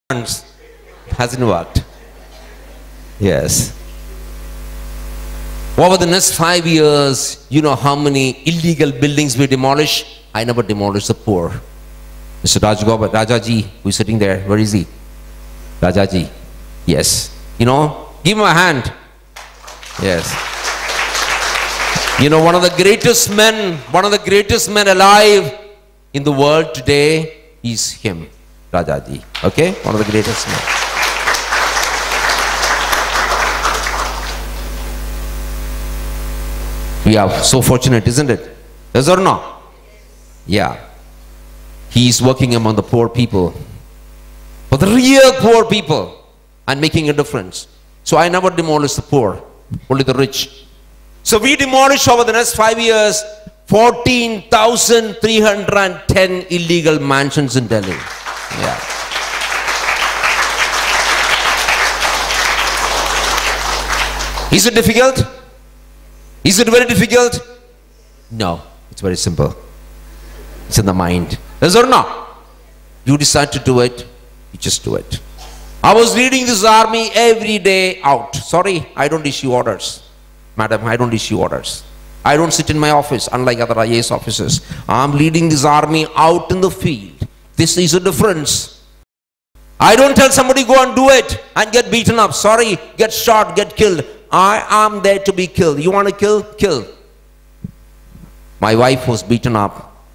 hasn't worked. Yes. Over the next 5 years, you know how many illegal buildings we demolish? I never demolished the poor. Mr. Rajaji, who is sitting there, where is he? Rajaji. Yes. You know, give him a hand. Yes. You know, one of the greatest men alive in the world today is him, Rajaji. Okay? One of the greatest men. We are so fortunate, isn't it? Yes or no? Yeah. He is working among the poor people. For the real poor people. And making a difference. So I never demolish the poor. Only the rich. So we demolish over the next 5 years 14,310 illegal mansions in Delhi. Yeah. Is it difficult? Is it very difficult? No. It's very simple. It's in the mind. Yes or no? You decide to do it, you just do it. I was leading this army every day out. Sorry, I don't issue orders. Madam, I don't issue orders. I don't sit in my office, unlike other IAS officers. I'm leading this army out in the field. This is a difference. I don't tell somebody go and do it and get beaten up. Sorry, get shot, get killed. I am there to be killed. You want to kill? Kill. My wife was beaten up.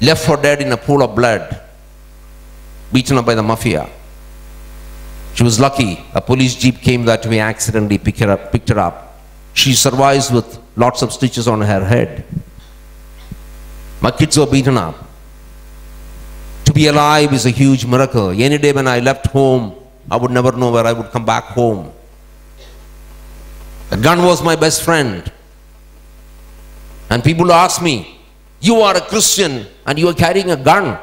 Left for dead in a pool of blood. Beaten up by the mafia. She was lucky. A police jeep came that way, accidentally picked her up. She survives with lots of stitches on her head. My kids were beaten up. To be alive is a huge miracle. Any day when I left home, I would never know where I would come back home. The gun was my best friend. And people ask me, you are a Christian and you are carrying a gun.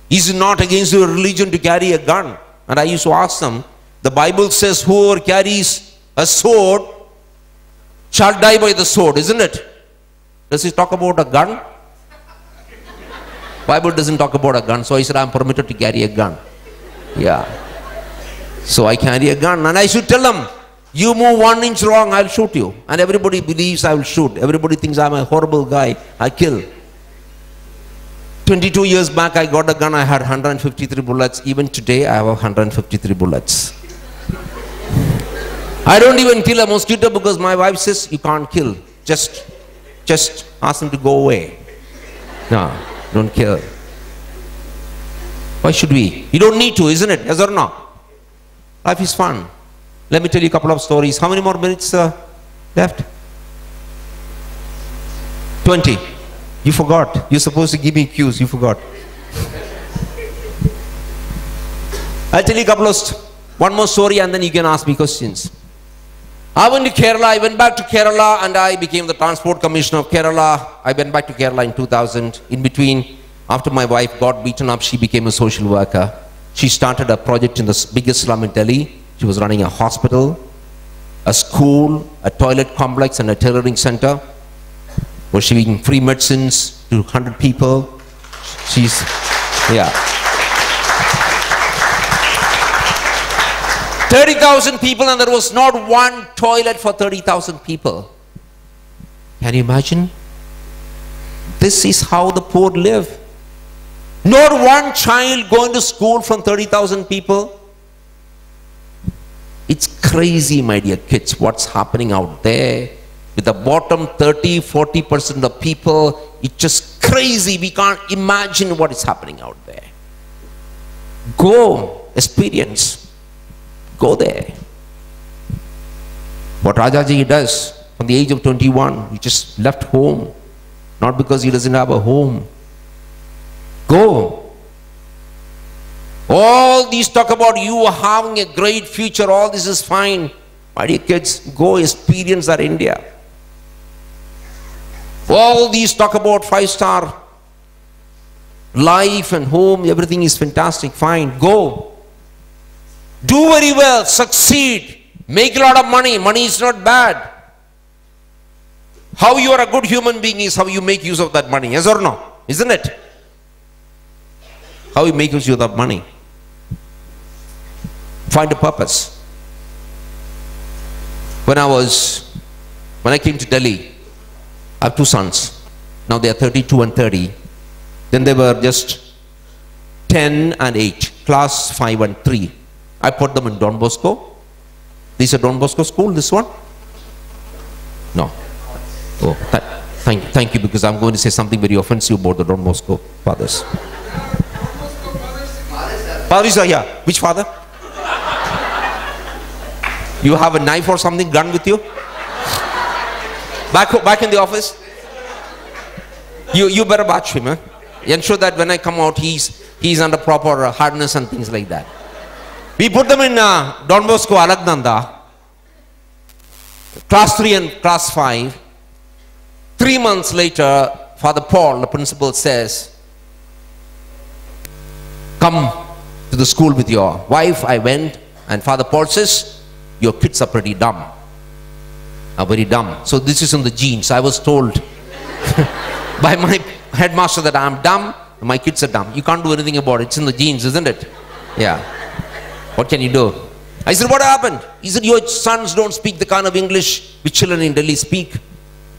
Is it not against your religion to carry a gun? And I used to ask them, the Bible says whoever carries a sword shall die by the sword, isn't it? Does it talk about a gun? Bible doesn't talk about a gun. So I said, I'm permitted to carry a gun. Yeah. So I carry a gun and I should tell them, you move 1 inch wrong, I'll shoot you. And everybody believes I will shoot. Everybody thinks I'm a horrible guy. I kill. 22 years back, I got a gun. I had 153 bullets. Even today, I have 153 bullets. I don't even kill a mosquito because my wife says, you can't kill. Just ask them to go away. No, don't kill. Why should we? You don't need to, isn't it? Yes or no? Life is fun. Let me tell you a couple of stories. How many more minutes left? 20. You forgot. You're supposed to give me cues. You forgot. I'll tell you a couple of one more story and then you can ask me questions. I went to Kerala. I went back to Kerala and I became the Transport Commissioner of Kerala. I went back to Kerala in 2000. In between, after my wife got beaten up, she became a social worker. She started a project in the biggest slum in Delhi. She was running a hospital, a school, a toilet complex and a tailoring center. Was she giving free medicines to 100 people? She's, yeah. 30,000 people and there was not one toilet for 30,000 people. Can you imagine? This is how the poor live. Not one child going to school from 30,000 people. It's crazy, my dear kids, what's happening out there. With the bottom 30-40% of people, it's just crazy. We can't imagine what is happening out there. Go, experience. Go there. What Rajaji does from the age of 21, he just left home. Not because he doesn't have a home. Go. All these talk about you having a great future, all this is fine. My dear kids, go experience our India. All these talk about 5-star life and home, everything is fantastic, fine, go. Do very well, succeed, make a lot of money. Money is not bad. How you are a good human being is how you make use of that money, yes or no? Isn't it? How you make use of that money? Find a purpose. When I came to Delhi, I have two sons. Now they are 32 and 30. Then they were just 10 and 8, class 5 and 3. I put them in Don Bosco. This is a Don Bosco school, this one? No. Oh, thank you, because I'm going to say something very offensive about the Don Bosco fathers. Fathers are here. Which father? You have a knife or something, gun with you? Back in the office? You better watch him, eh? Ensure that when I come out, he's under proper harness and things like that. We put them in Don Bosco, Alagnanda, class 3 and class 5. 3 months later, Father Paul, the principal, says, come to the school with your wife. I went, and Father Paul says, your kids are pretty dumb. Are very dumb. So this is in the genes. I was told by my headmaster that I'm dumb, my kids are dumb. You can't do anything about it. It's in the genes, isn't it? Yeah. What can you do? I said, what happened? He said, your sons don't speak the kind of English which children in Delhi speak.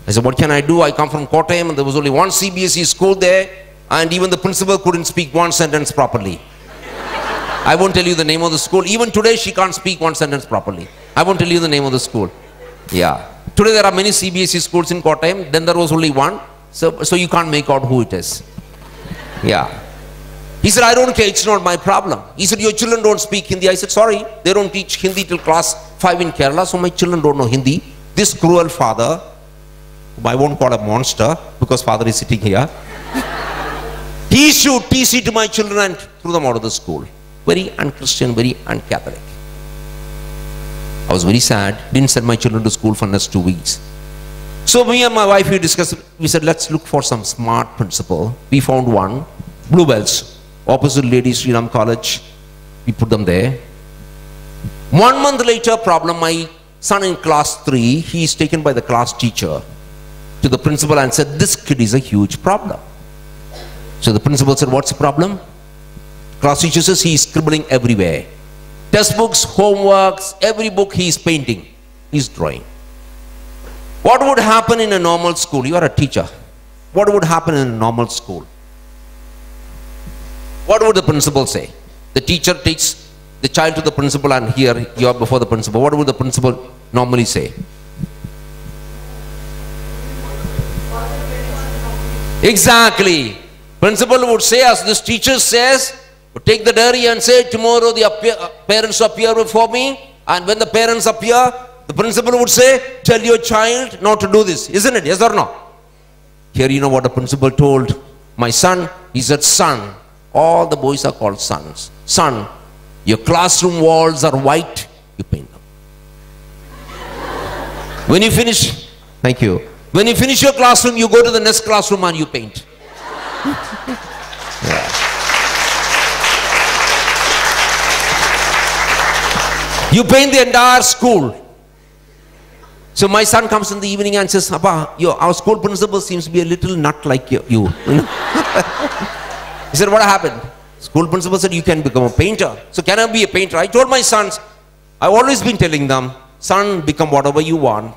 I said, what can I do? I come from Kottayam and there was only one CBSE school there, and even the principal couldn't speak one sentence properly. I won't tell you the name of the school. Even today she can't speak one sentence properly. I won't tell you the name of the school. Yeah. Today there are many CBSE schools in Kottayam. Then there was only one. So you can't make out who it is. Yeah. He said, I don't care. It's not my problem. He said, your children don't speak Hindi. I said, sorry. They don't teach Hindi till class 5 in Kerala. So my children don't know Hindi. This cruel father, whom I won't call a monster because father is sitting here. He issued TC to my children and threw them out of the school. Very un-Christian, very un-Catholic. I was very sad. Didn't send my children to school for next 2 weeks. So me and my wife, we discussed, we said, let's look for some smart principal. We found one, Bluebells, opposite Lady Sri Ram College. We put them there. 1 month later, problem, my son in class 3, he is taken by the class teacher to the principal and said, this kid is a huge problem. So the principal said, what's the problem? Class teacher says, he is scribbling everywhere. Textbooks, homeworks, every book he is painting, he is drawing. What would happen in a normal school? You are a teacher. What would happen in a normal school? What would the principal say? The teacher takes the child to the principal and here you are before the principal. What would the principal normally say? Exactly. Principal would say, as this teacher says, take the diary and say, tomorrow the parents appear before me, and when the parents appear, the principal would say, tell your child not to do this. Isn't it? Yes or no? Here you know what the principal told my son. He said, son, all the boys are called sons. Son, your classroom walls are white, you paint them. When you finish, thank you. When you finish your classroom, you go to the next classroom and you paint. Yeah. You paint the entire school. So my son comes in the evening and says, Appa, our school principal seems to be a little nut like you. You know? He said, what happened? School principal said, you can become a painter. So can I be a painter? I told my sons, I've always been telling them, son, become whatever you want.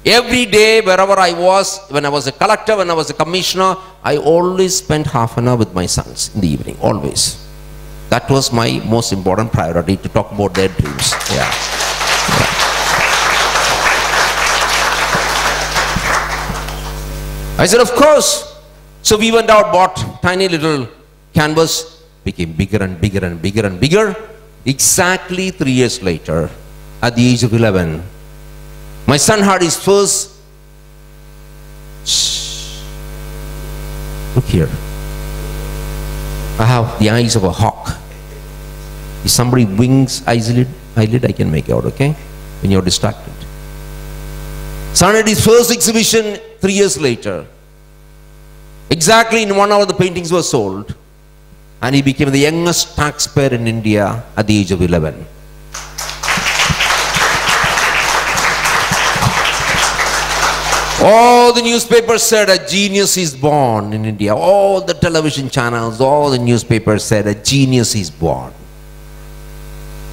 Every day, wherever I was, when I was a collector, when I was a commissioner, I always spent half an hour with my sons in the evening, always. That was my most important priority, to talk about their dreams. Yeah. I said, of course. So we went out, bought tiny little canvas, became bigger and bigger and bigger and bigger. Exactly 3 years later, at the age of 11, my son had his first, look here. I have the eyes of a hawk. If somebody winks eyelid, I can make out, okay? When you're distracted. Son had his first exhibition 3 years later. Exactly in 1 hour the paintings were sold. And he became the youngest taxpayer in India at the age of 11. All the newspapers said a genius is born in India. All the television channels, all the newspapers said a genius is born.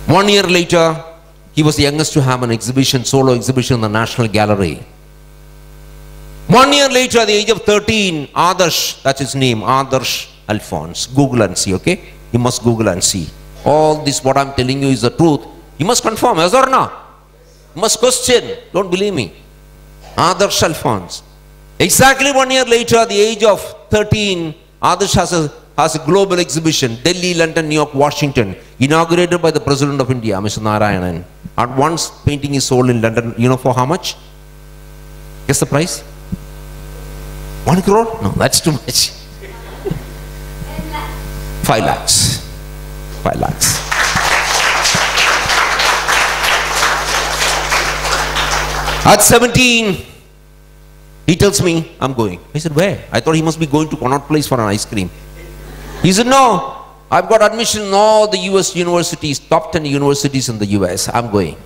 1 year later, he was the youngest to have an exhibition, solo exhibition in the National Gallery. 1 year later, at the age of 13, Adarsh, that's his name, Adarsh Alphonse. Google and see, okay? You must Google and see. All this, what I'm telling you is the truth. You must confirm, yes or no? You must question. Don't believe me. Adarsh Alphonse. Exactly 1 year later, at the age of 13, Adarsh has a global exhibition, Delhi, London, New York, Washington, inaugurated by the President of India, Mr. Narayanan. At once, painting is sold in London, you know for how much? Guess the price? 1 crore? No, that's too much. 5 lakhs. 5 lakhs. At 17, he tells me, I'm going. I said, where? I thought he must be going to Connaught Place for an ice cream. He said, no, I've got admission in all the US universities, top 10 universities in the US. I'm going.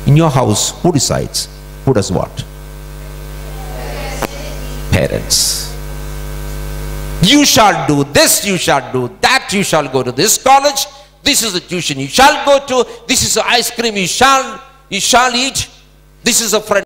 In your house, who decides? Who does what? Parents. You shall do this, you shall do that, you shall go to this college, this is the tuition you shall go to, this is the ice cream you shall eat, this is a friend.